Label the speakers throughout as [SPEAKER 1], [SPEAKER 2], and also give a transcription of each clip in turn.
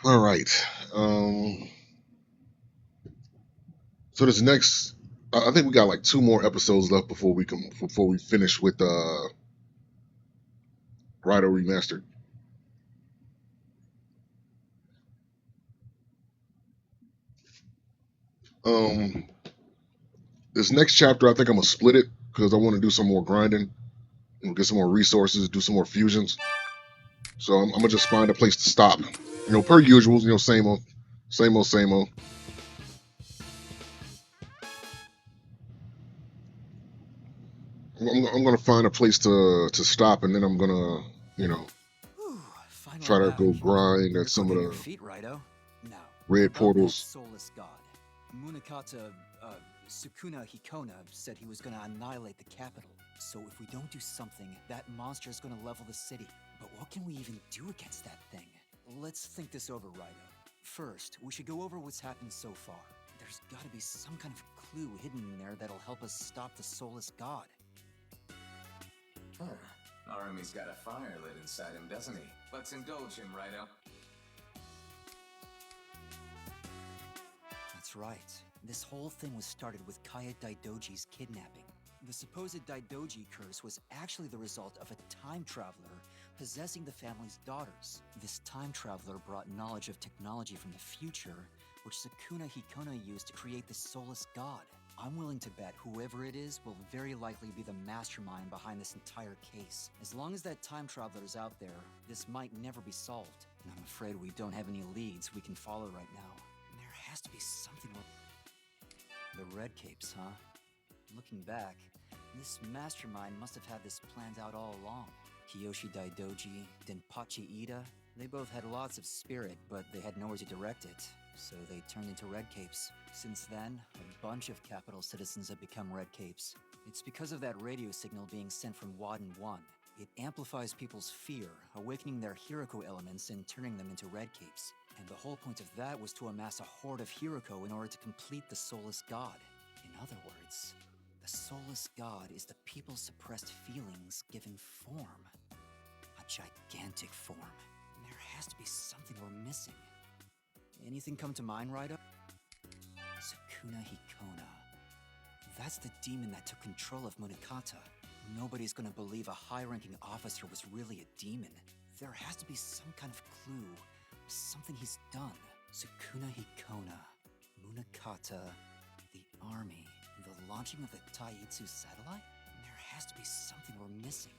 [SPEAKER 1] All right. Um, so this next, I think we got like two more episodes left before we finish with Raidou Remastered. Um, this next chapter, I think I'm gonna split it because I want to do some more grinding and get some more resources, do some more fusions. So I'm gonna just find a place to stop. Per usual. Same old, same old, same old. I'm gonna find a place to stop, and then I'm gonna, you know,
[SPEAKER 2] Whew, finally
[SPEAKER 1] try to
[SPEAKER 2] back.
[SPEAKER 1] go grind
[SPEAKER 2] You're
[SPEAKER 1] at some
[SPEAKER 2] quick
[SPEAKER 1] of
[SPEAKER 2] on your
[SPEAKER 1] the
[SPEAKER 2] feet, Raidou. Now,
[SPEAKER 1] red
[SPEAKER 2] about that
[SPEAKER 1] portals.
[SPEAKER 2] soulless god. Munakata, Sukuna Hikona said he was gonna annihilate the capital. So if we don't do something, that monster is gonna level the city. But what can we even do against that thing? Let's think this over, Raidou. First, we should go over what's happened so far. There's gotta be some kind of clue hidden in there that'll help us stop the soulless god.
[SPEAKER 3] Huh. Arumy's got a fire lit inside him, doesn't he? Let's indulge him, Raidou.
[SPEAKER 2] That's right. This whole thing was started with Kaya Daidoji's kidnapping. The supposed Daidoji curse was actually the result of a time traveler possessing the family's daughters. This time traveler brought knowledge of technology from the future, which Sukuna Hikona used to create the soulless god. I'm willing to bet whoever it is will very likely be the mastermind behind this entire case. As long as that time traveler is out there, this might never be solved. And I'm afraid we don't have any leads we can follow right now. There has to be something. The Red Capes, huh? Looking back, this mastermind must have had this planned out all along. Kiyoshi Daidoji, Denpachi Ida, they both had lots of spirit, but they had nowhere to direct it, so they turned into Red Capes. Since then, a bunch of capital citizens have become Red Capes. It's because of that radio signal being sent from Wadden 1. It amplifies people's fear, awakening their Hiroko elements and turning them into Red Capes. And the whole point of that was to amass a horde of Hiroko in order to complete the soulless god. In other words, the soulless god is the people's suppressed feelings given form. A gigantic form. There has to be something we're missing. Anything come to mind, Raidou? Sukuna Hikona. That's the demon that took control of Munakata. Nobody's gonna believe a high-ranking officer was really a demon. There has to be some kind of clue. Something he's done. Sukuna Hikona, Munakata, the army, the launching of the Taitsu satellite? There has to be something we're missing.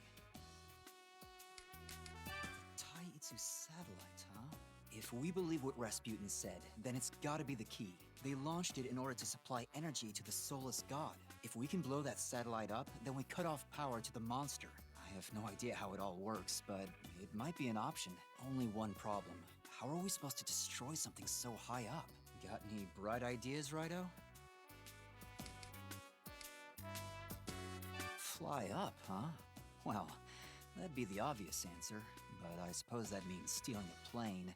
[SPEAKER 2] The Taitsu satellite, huh? If we believe what Rasputin said, then it's gotta be the key. They launched it in order to supply energy to the soulless god. If we can blow that satellite up, then we cut off power to the monster. I have no idea how it all works, but it might be an option. Only one problem. How are we supposed to destroy something so high up? Got any bright ideas, Raidou? Fly up, huh? Well, that'd be the obvious answer, but I suppose that means stealing a plane,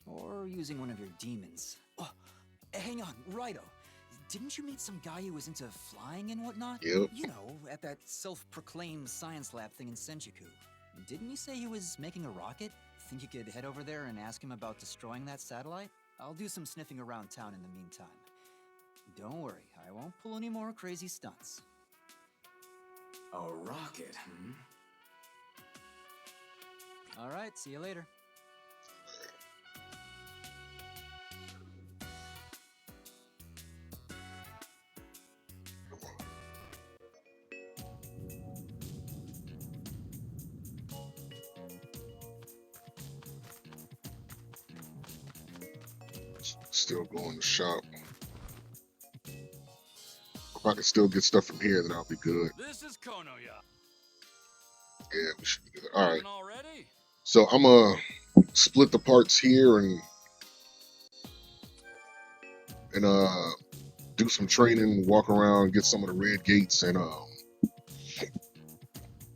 [SPEAKER 2] or using one of your demons. Oh, hang on, Raidou. Didn't you meet some guy who was into flying and whatnot?
[SPEAKER 1] Yep.
[SPEAKER 2] You know, at that self-proclaimed science lab thing in Senjuku. Didn't you say he was making a rocket? Think you could head over there and ask him about destroying that satellite? I'll do some sniffing around town in the meantime. Don't worry, I won't pull any more crazy stunts.
[SPEAKER 3] A rocket, hmm?
[SPEAKER 2] All right, see you later.
[SPEAKER 1] Still going to shop. If I can still get stuff from here, then I'll be good.
[SPEAKER 4] This is Konoya.
[SPEAKER 1] Yeah, we should be good. All right.
[SPEAKER 4] Leaving already?
[SPEAKER 1] So I'm gonna split the parts here and do some training, walk around, get some of the red gates, and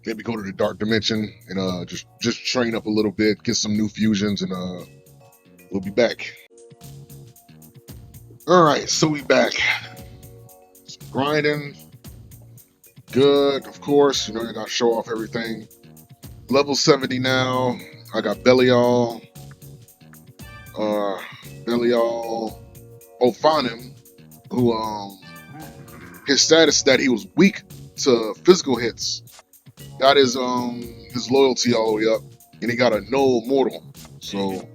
[SPEAKER 1] maybe go to the dark dimension and just train up a little bit, get some new fusions, and we'll be back. All right, so we back. Some grinding, good, of course. You gotta show off everything. Level 70 now. I got Belial. Belial Ophanim, who his status that he was weak to physical hits, got his loyalty all the way up, and he got a no mortal, so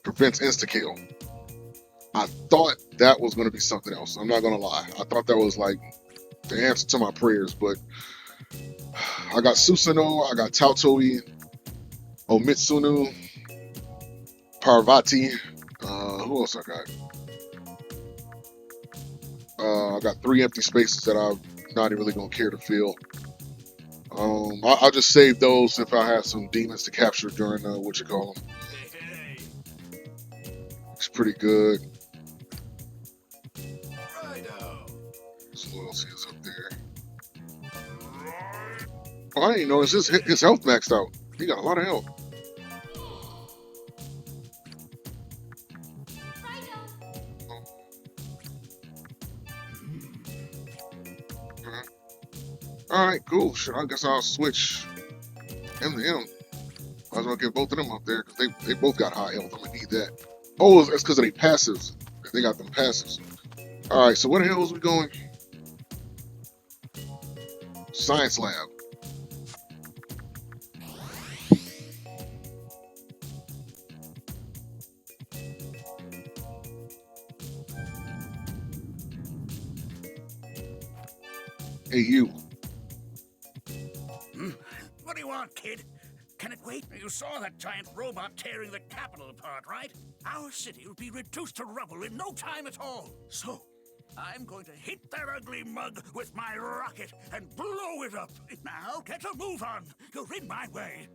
[SPEAKER 1] prevents insta kill. I thought that was going to be something else. I'm not going to lie. I thought that was like the answer to my prayers, but I got Susanoo, I got Tautoi, Omitsunu, Parvati. Who else I got? I got 3 empty spaces that I'm not really going to care to fill. I'll just save those if I have some demons to capture during what you call them. It's pretty good. His loyalty is up there. Oh, I didn't know his health maxed out. He got a lot of health. Alright, cool. Shit, I guess I'll switch him to him. Might as well get both of them up there, because they both got high health. I'm going to need that. Oh, that's because of their passives. They got them passives. Alright, so where the hell is we going? Science lab. Hey, you.
[SPEAKER 4] What do you want, kid? Can it wait? You saw that giant robot tearing the capital apart, right? Our city will be reduced to rubble in no time at all. So, I'm going to hit that ugly mug with my rocket and blow it up. Now, get a move on. You're in my way.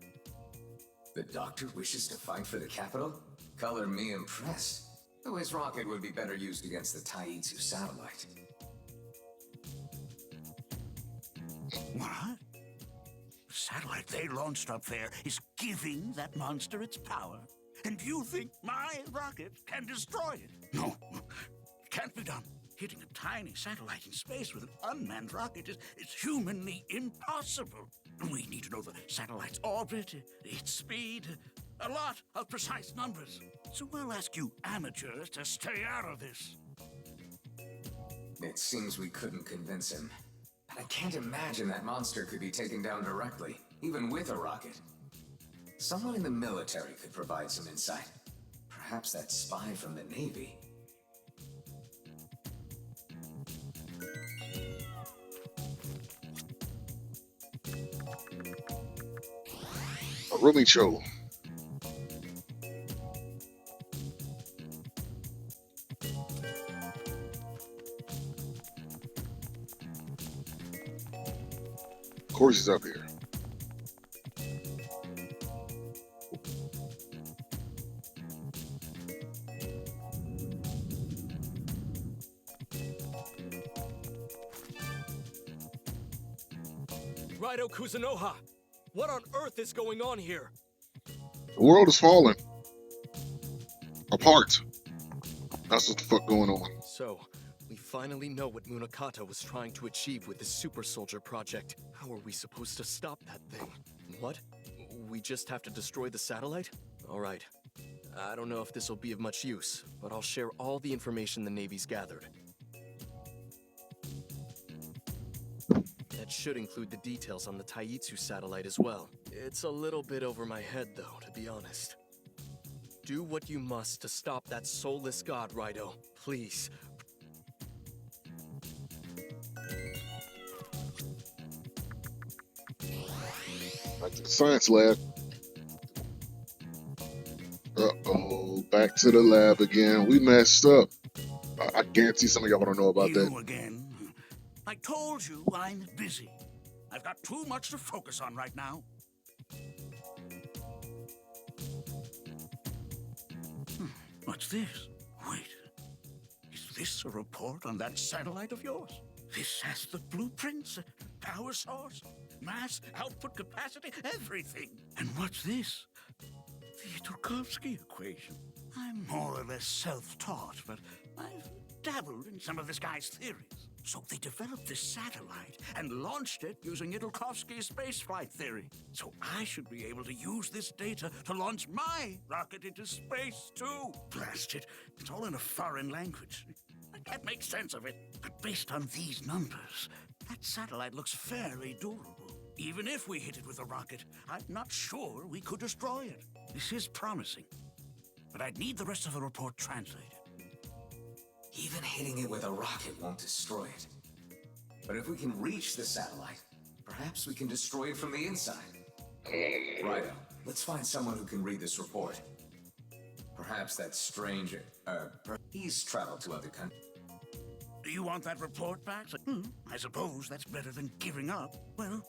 [SPEAKER 3] The doctor wishes to fight for the capital? Color me impressed. Though his rocket would be better used against the Taitsu satellite.
[SPEAKER 4] What? The satellite they launched up there is giving that monster its power. And you think my rocket can destroy it? No, it can't be done. Hitting a tiny satellite in space with an unmanned rocket is humanly impossible. We need to know the satellite's orbit, its speed, a lot of precise numbers. So we'll ask you amateurs to stay out of this.
[SPEAKER 3] It seems we couldn't convince him. But I can't imagine that monster could be taken down directly, even with a rocket. Someone in the military could provide some insight. Perhaps that spy from the Navy.
[SPEAKER 1] Really chill. Of course he's up here.
[SPEAKER 5] Raidou Kuzunoha, what on earth is going on here?
[SPEAKER 1] The world is falling apart. That's what the fuck going on.
[SPEAKER 5] So, we finally know what Munakata was trying to achieve with his super soldier project. How are we supposed to stop that thing? What? We just have to destroy the satellite? Alright. I don't know if this will be of much use, but I'll share all the information the Navy's gathered. That should include the details on the Taitsu satellite as well. It's a little bit over my head though, to be honest. Do what you must to stop that soulless god, Raidou. Please.
[SPEAKER 1] Back to the science lab. Uh-oh, back to the lab again. We messed up. I guarantee some of y'all don't know about that.
[SPEAKER 4] You again. I told you I'm busy. I've got too much to focus on right now. What's this? Wait. Is this a report on that satellite of yours? This has the blueprints, power source, mass, output capacity, everything. And what's this? The Tarkovsky equation. I'm more or less self-taught, but I've dabbled in some of this guy's theories. So they developed this satellite and launched it using Middlekovsky's spaceflight theory. So I should be able to use this data to launch my rocket into space, too. Blast it. It's all in a foreign language. I can't make sense of it. But based on these numbers, that satellite looks fairly durable. Even if we hit it with a rocket, I'm not sure we could destroy it. This is promising. But I'd need the rest of the report translated.
[SPEAKER 3] Even hitting it with a rocket won't destroy it. But if we can reach the satellite, perhaps we can destroy it from the inside. Raidou, let's find someone who can read this report. Perhaps that stranger, he's traveled to other countries.
[SPEAKER 4] Do you want that report back? I suppose that's better than giving up. Well,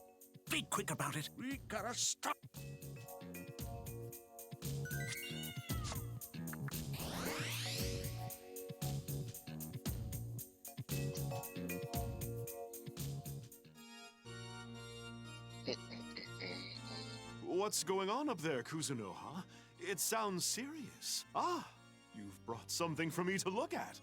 [SPEAKER 4] be quick about it. We gotta stop.
[SPEAKER 6] What's going on up there, Kuzunoha? It sounds serious. Ah, you've brought something for me to look at.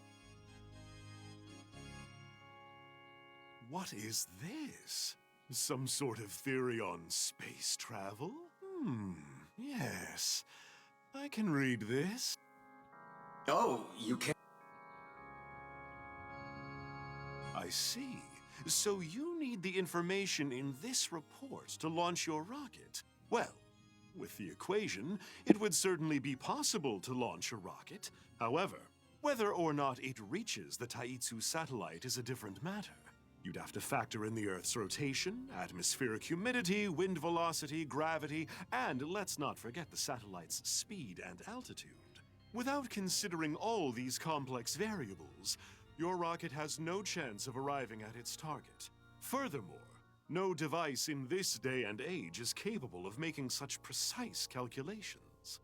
[SPEAKER 6] What is this? Some sort of theory on space travel? Yes. I can read this.
[SPEAKER 3] Oh, you can.
[SPEAKER 6] I see. So you need the information in this report to launch your rocket. Well, with the equation, it would certainly be possible to launch a rocket. However, whether or not it reaches the Taitsu satellite is a different matter. You'd have to factor in the Earth's rotation, atmospheric humidity, wind velocity, gravity, and let's not forget the satellite's speed and altitude. Without considering all these complex variables, your rocket has no chance of arriving at its target. Furthermore, no device in this day and age is capable of making such precise calculations.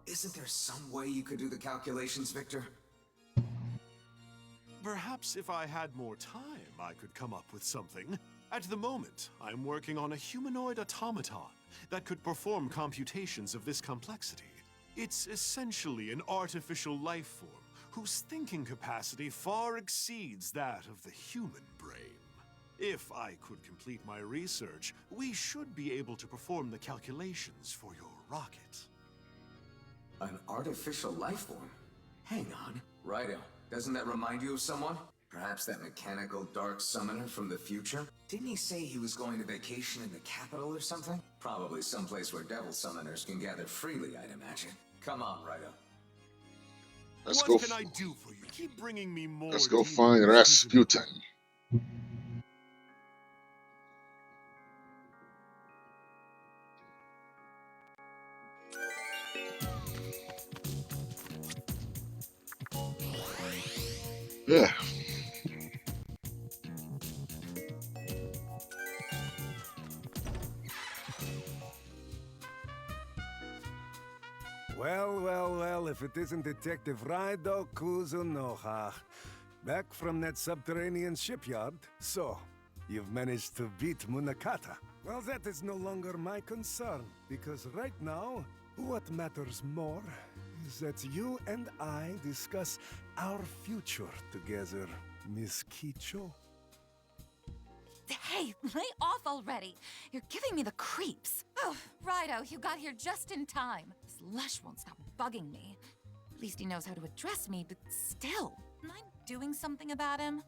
[SPEAKER 3] Isn't there some way you could do the calculations, Victor?
[SPEAKER 6] Perhaps if I had more time, I could come up with something. At the moment, I'm working on a humanoid automaton that could perform computations of this complexity. It's essentially an artificial life form whose thinking capacity far exceeds that of the human brain. If I could complete my research, we should be able to perform the calculations for your rocket.
[SPEAKER 3] An artificial life form? Hang on. Raidou, doesn't that remind you of someone? Perhaps that mechanical dark summoner from the future? Didn't he say he was going to vacation in the capital or something? Probably someplace where devil summoners can gather freely, I'd imagine. Come on, Raidou.
[SPEAKER 6] What can I do for you? Keep bringing me more.
[SPEAKER 1] Let's go find Rasputin. Yeah.
[SPEAKER 7] Well, if it isn't Detective Raidou Kuzunoha. Back from that subterranean shipyard. So, you've managed to beat Munakata. Well, that is no longer my concern, because right now, what matters more is that you and I discuss our future together, Miss Kicho.
[SPEAKER 8] Hey, lay off already. You're giving me the creeps. Oh, Raidou, you got here just in time. This Lush won't stop bugging me. At least he knows how to address me, but still, am I doing something about him?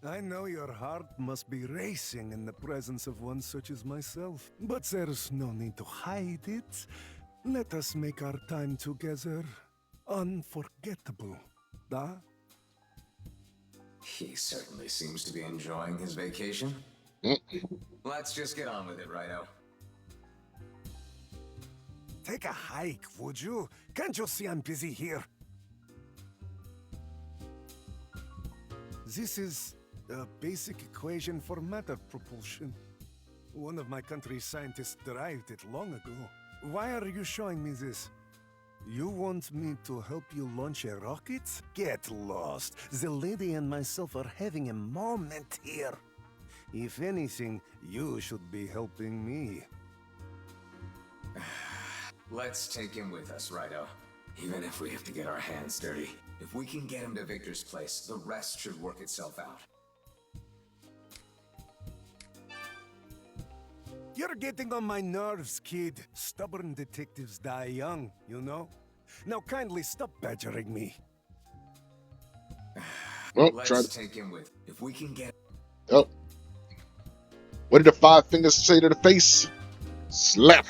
[SPEAKER 7] I know your heart must be racing in the presence of one such as myself, but there's no need to hide it. Let us make our time together unforgettable, da?
[SPEAKER 3] He certainly seems to be enjoying his vacation. Let's just get on with it, Raidou.
[SPEAKER 7] Take a hike, would you? Can't you see I'm busy here? This is a basic equation for matter propulsion. One of my country's scientists derived it long ago. Why are you showing me this? You want me to help you launch a rocket? Get lost. The lady and myself are having a moment here. If anything, you should be helping me.
[SPEAKER 3] Let's take him with us, Raidou. Even if we have to get our hands dirty. If we can get him to Victor's place, the rest should work itself out.
[SPEAKER 7] You're getting on my nerves, kid. Stubborn detectives die young, you know? Now kindly stop badgering me.
[SPEAKER 1] Well,
[SPEAKER 3] Let's take him with. If we can get.
[SPEAKER 1] Oh. What did the five fingers say to the face? Slap.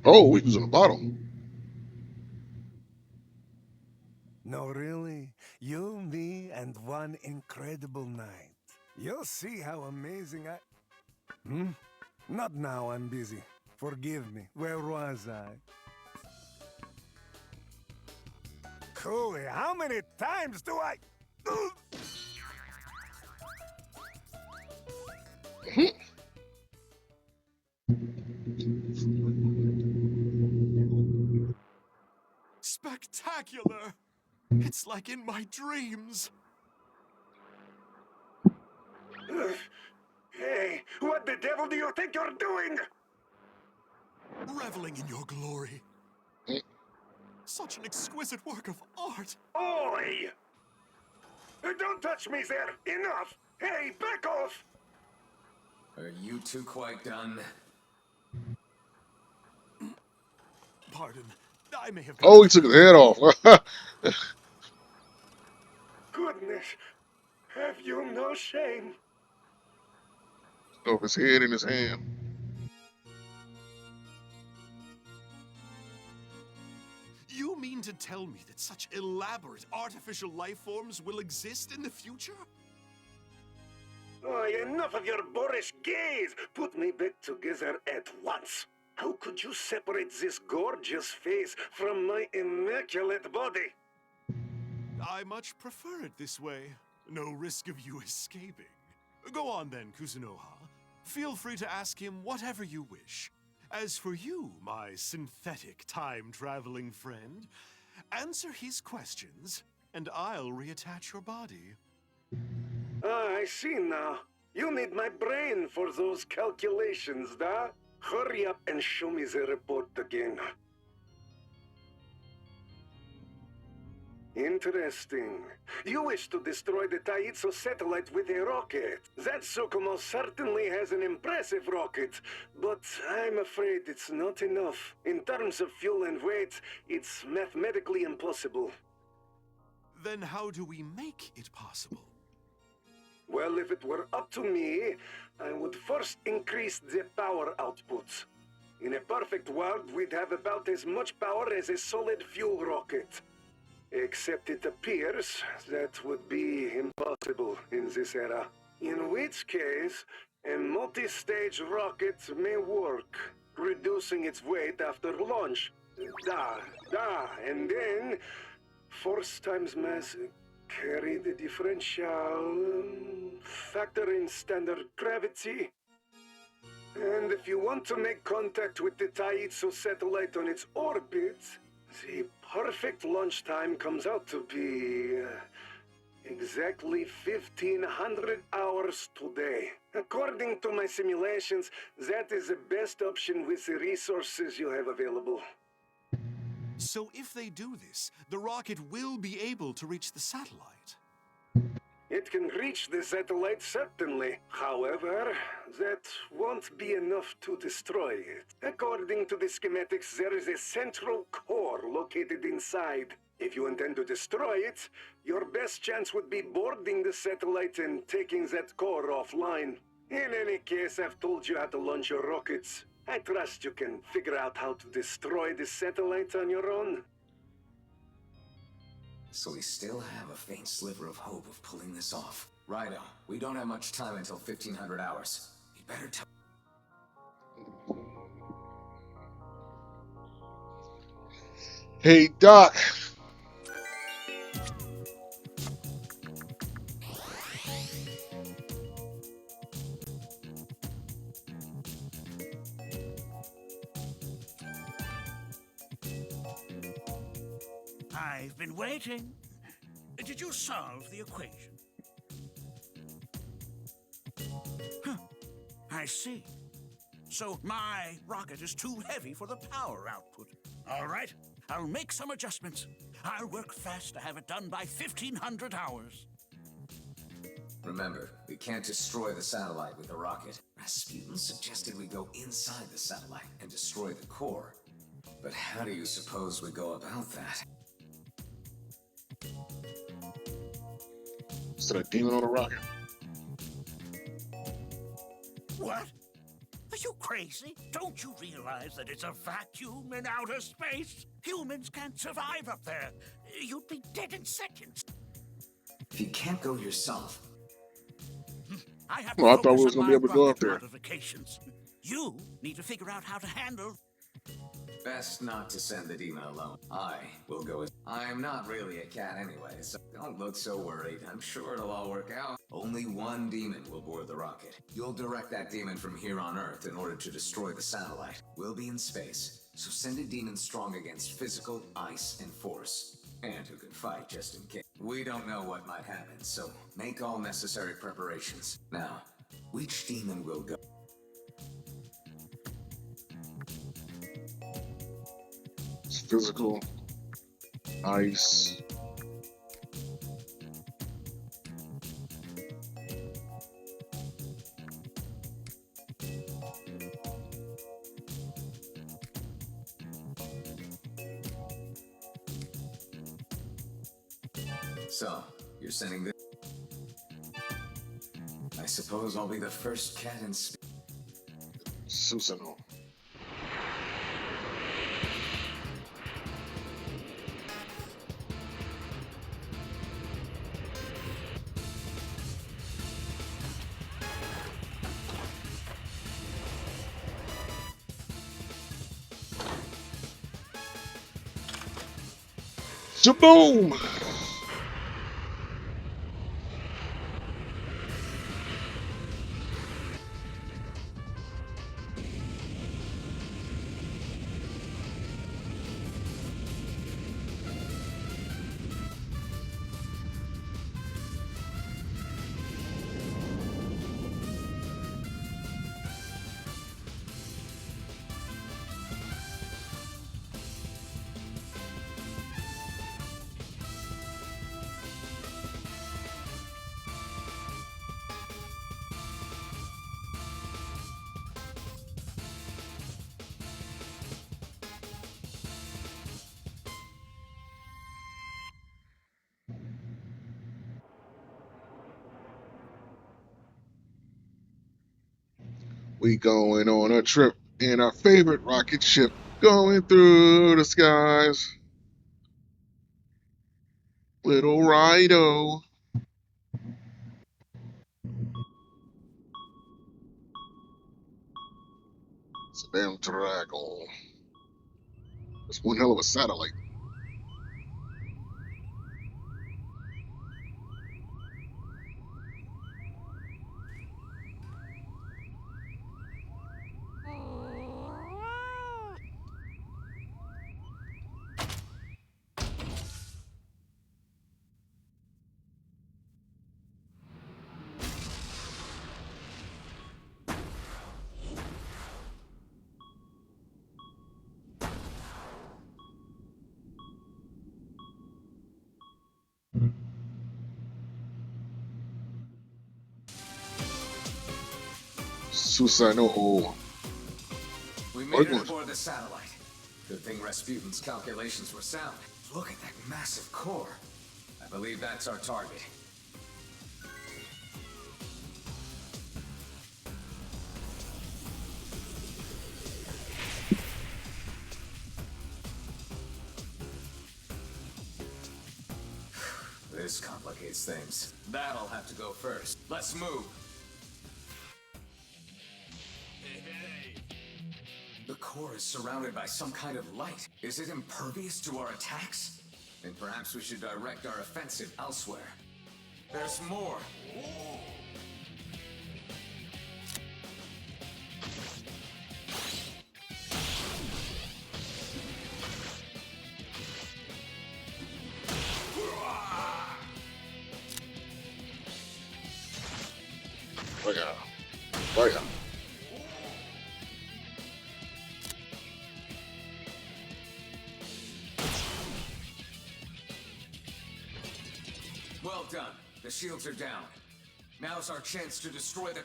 [SPEAKER 1] Oh, he was on the bottom.
[SPEAKER 7] No, really? You, me, and one incredible night. You'll see how amazing I... Not now, I'm busy. Forgive me. Where was I? Cooley, how many times do I...
[SPEAKER 6] Spectacular! It's like in my dreams.
[SPEAKER 7] Hey, what the devil do you think you're doing?
[SPEAKER 6] Reveling in your glory. Such an exquisite work of art.
[SPEAKER 7] Oi! Don't touch me there! Enough! Hey, back off!
[SPEAKER 3] Are you two quite done?
[SPEAKER 6] Pardon. I may have...
[SPEAKER 1] Oh, he took his head off.
[SPEAKER 7] Goodness, have you no shame?
[SPEAKER 1] Oh, his head in his hand.
[SPEAKER 6] You mean to tell me that such elaborate artificial life forms will exist in the future?
[SPEAKER 7] Oh, enough of your boorish gaze! Put me back together at once! How could you separate this gorgeous face from my immaculate body?
[SPEAKER 6] I much prefer it this way. No risk of you escaping. Go on then, Kuzunoha. Feel free to ask him whatever you wish. As for you, my synthetic time-traveling friend, answer his questions, and I'll reattach your body.
[SPEAKER 7] Ah, I see now. You need my brain for those calculations, da? Hurry up and show me the report again. Interesting. You wish to destroy the Taitsu satellite with a rocket. That Tsukumo certainly has an impressive rocket, but I'm afraid it's not enough. In terms of fuel and weight, it's mathematically impossible.
[SPEAKER 6] Then how do we make it possible?
[SPEAKER 7] Well, if it were up to me, I would first increase the power output. In a perfect world, we'd have about as much power as a solid fuel rocket. Except it appears that would be impossible in this era. In which case, a multi-stage rocket may work, reducing its weight after launch. And then force times mass, carry the differential, factor in standard gravity. And if you want to make contact with the Taitsu satellite on its orbit, the perfect launch time comes out to be exactly 1,500 hours today. According to my simulations, that is the best option with the resources you have available.
[SPEAKER 6] So if they do this, the rocket will be able to reach the satellite.
[SPEAKER 7] It can reach the satellite, certainly. However, that won't be enough to destroy it. According to the schematics, there is a central core located inside. If you intend to destroy it, your best chance would be boarding the satellite and taking that core offline. In any case, I've told you how to launch your rockets. I trust you can figure out how to destroy the satellite on your own.
[SPEAKER 3] So we still have a faint sliver of hope of pulling this off. Raidou, we don't have much time until 1,500 hours. You better tell...
[SPEAKER 1] Hey, Doc.
[SPEAKER 4] I've been waiting. Did you solve the equation? Huh. I see. so my rocket is too heavy for the power output. All right, I'll make some adjustments. I'll work fast to have it done by 1500 hours.
[SPEAKER 3] Remember, we can't destroy the satellite with a rocket. Rasputin suggested we go inside the satellite and destroy the core. But how do you suppose we go about that?
[SPEAKER 1] Is that a demon on a rocket?
[SPEAKER 4] What? Are you crazy? Don't you realize that it's a vacuum in outer space? Humans can't survive up there. You'd be dead in seconds.
[SPEAKER 3] If you can't go yourself,
[SPEAKER 4] I have
[SPEAKER 1] Well, I
[SPEAKER 4] to
[SPEAKER 1] thought we
[SPEAKER 4] focus
[SPEAKER 1] was
[SPEAKER 4] on
[SPEAKER 1] gonna be
[SPEAKER 4] my
[SPEAKER 1] able to go up
[SPEAKER 4] rocket
[SPEAKER 1] there.
[SPEAKER 4] modifications. You need to figure out how to handle.
[SPEAKER 3] best not to send the demon alone. I will go with... I'm not really a cat anyway, so don't look so worried. I'm sure it'll all work out. Only one demon will board the rocket. You'll direct that demon from here on Earth in order to destroy the satellite. We'll be in space, so send a demon strong against physical, ice, and force. And who can fight just in case. We don't know what might happen, so make all necessary preparations. Now, which demon will go?
[SPEAKER 1] It's physical, ice.
[SPEAKER 3] So, you're sending this? I suppose I'll be the first cat in space.
[SPEAKER 1] Susano. Shaboom! We going on a trip in our favorite rocket ship, going through the skies. Little Raidou. It's a damn dragon. It's one hell of a satellite. Susano.
[SPEAKER 3] We made it aboard the satellite. Good thing Rasputin's calculations were sound. Look at that massive core. I believe that's our target. This complicates things. That'll have to go first. Let's move. The core is surrounded by some kind of light. Is it impervious to our attacks? Then perhaps we should direct our offensive elsewhere. There's more.
[SPEAKER 1] Fire. Fire.
[SPEAKER 3] done. The shields are down. Now's our chance to destroy the... You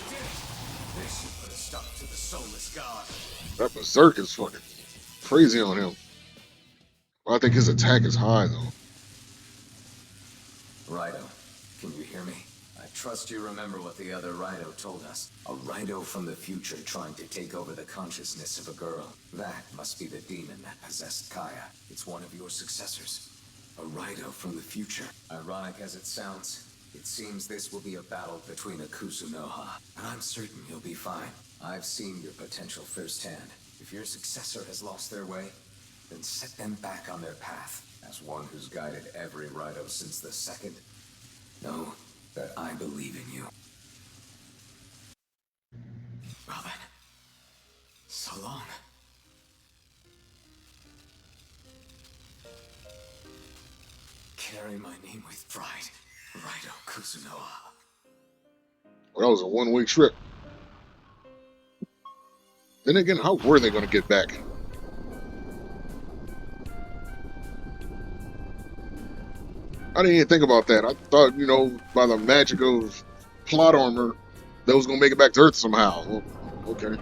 [SPEAKER 3] did it! This should put a stop to the soulless god.
[SPEAKER 1] That Berserk is fucking crazy on him. Well, I think his attack is high, though.
[SPEAKER 3] Raidou, can you hear me? I trust you remember what the other Raidou told us. A Raidou from the future trying to take over the consciousness of a girl. That must be the demon that possessed Kaya. It's one of your successors. A Raidou from the future. Ironic as it sounds, it seems this will be a battle between a Kusunoha. And I'm certain you'll be fine. I've seen your potential firsthand. If your successor has lost their way, then set them back on their path. As one who's guided every Raidou since the second, know that I believe in you. Well then, so long. Carry my name with pride, Raidou Kusunoha.
[SPEAKER 1] Well, that was a one-way trip. Then again, how were they going to get back? I didn't even think about that. I thought, you know, by the magic of plot armor, they was going to make it back to Earth somehow. Well, okay.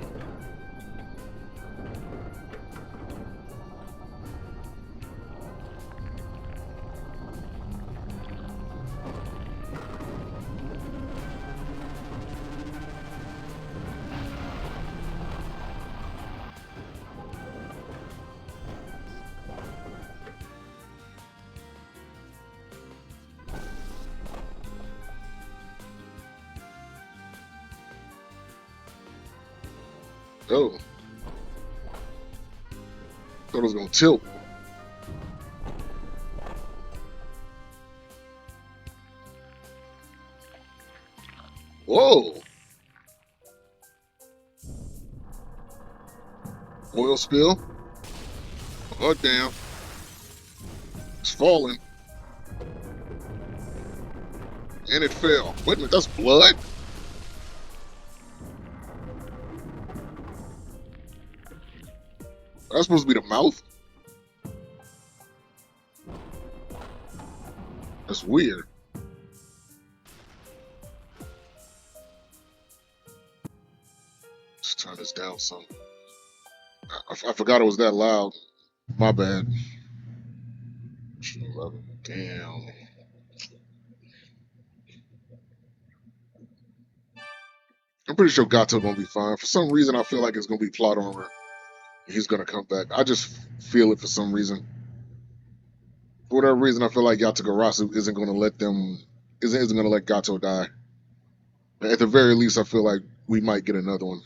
[SPEAKER 1] Oh. Thought it was going to tilt. Whoa. Oil spill. Oh, damn. It's falling. And it fell. Wait a minute, that's blood? That's supposed to be the mouth? That's weird. Let's turn this down some. I forgot it was that loud. My bad. 11. Damn. I'm pretty sure Gato gonna be fine. For some reason, I feel like it's gonna be plot armor. He's gonna come back. I just feel it for some reason. For whatever reason, I feel like Yatagarasu isn't gonna let Gato die. At the very least, I feel like we might get another one.